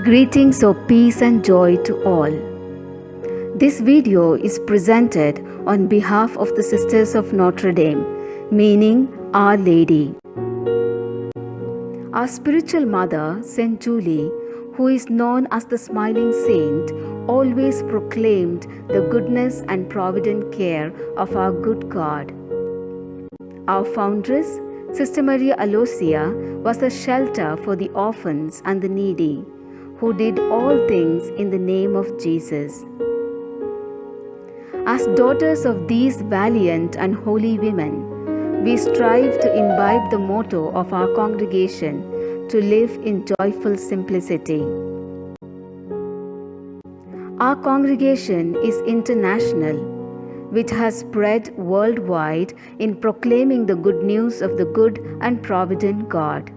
Greetings of peace and joy to all. This video is presented on behalf of the Sisters of Notre Dame, meaning Our Lady. Our spiritual mother, Saint Julie, who is known as the Smiling Saint, always proclaimed the goodness and provident care of our good God. Our foundress, Sister Maria Aloysia, was a shelter for the orphans and the needy, who did all things in the name of Jesus. As daughters of these valiant and holy women, we strive to imbibe the motto of our congregation to live in joyful simplicity. Our congregation is international, which has spread worldwide in proclaiming the good news of the good and provident God.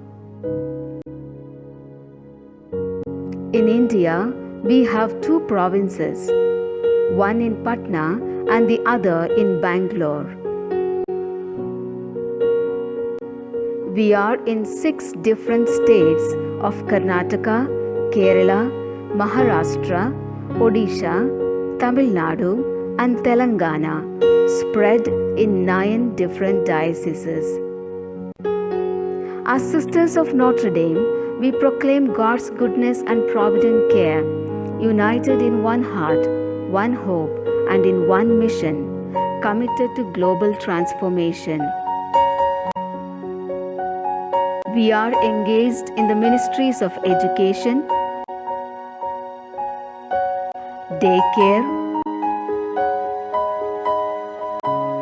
In India, we have two provinces, one in Patna and the other in Bangalore. We are in 6 different states of Karnataka, Kerala, Maharashtra, Odisha, Tamil Nadu, and Telangana, spread in 9 different dioceses. As Sisters of Notre Dame, we proclaim God's goodness and provident care, united in one heart, one hope, and in one mission, committed to global transformation. We are engaged in the ministries of education, daycare,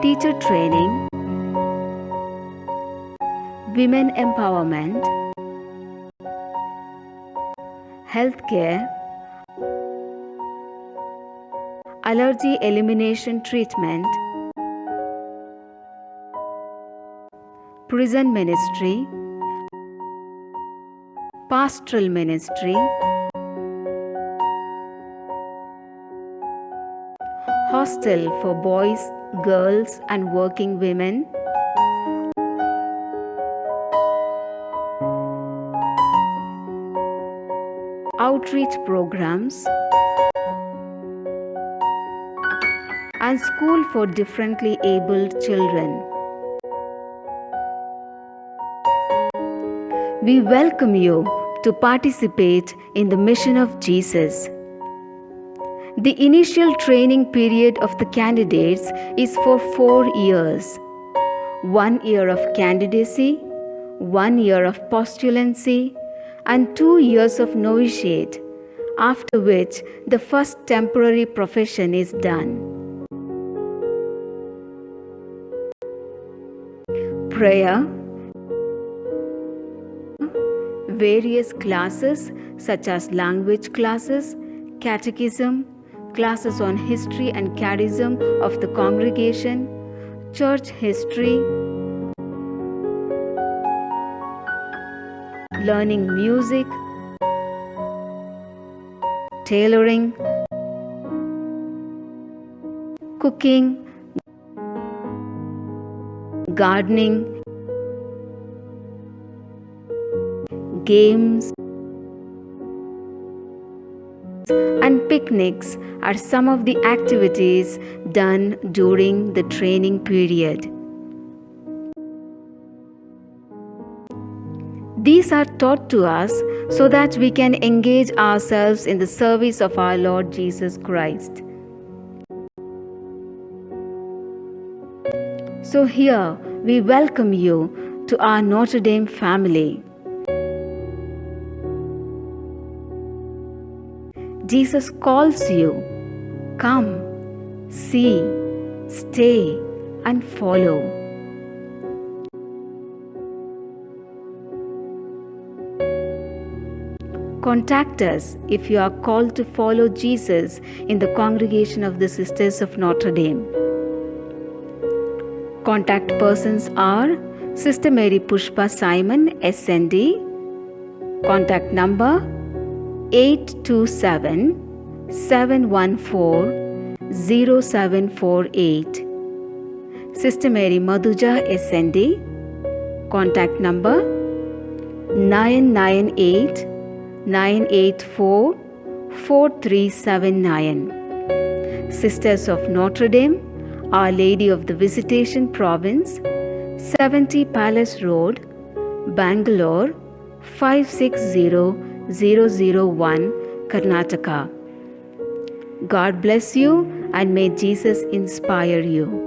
teacher training, women empowerment, healthcare, allergy elimination treatment, prison ministry, pastoral ministry, hostel for boys, girls, and working women, outreach programs, and school for differently abled children. We welcome you to participate in the mission of Jesus. The initial training period of the candidates is for 4 years. 1 year of candidacy, 1 year of postulancy, and 2 years of novitiate, after which the first temporary profession is done. Prayer, various classes such as language classes, catechism, classes on history and charism of the congregation, church history, learning music, tailoring, cooking, gardening, games, and picnics are some of the activities done during the training period. These are taught to us so that we can engage ourselves in the service of our Lord Jesus Christ. So here we welcome you to our Notre Dame family. Jesus calls you. Come, see, stay, and follow. Contact us if you are called to follow Jesus in the congregation of the Sisters of Notre Dame. Contact persons are Sister Mary Pushpa Simon, SND. Contact number 827-714-0748. Sister Mary Madhuja, SND. Contact number 998 984 4379. Sisters of Notre Dame, Our Lady of the Visitation Province, 70 Palace Road, Bangalore 560001, Karnataka. God bless you and may Jesus inspire you.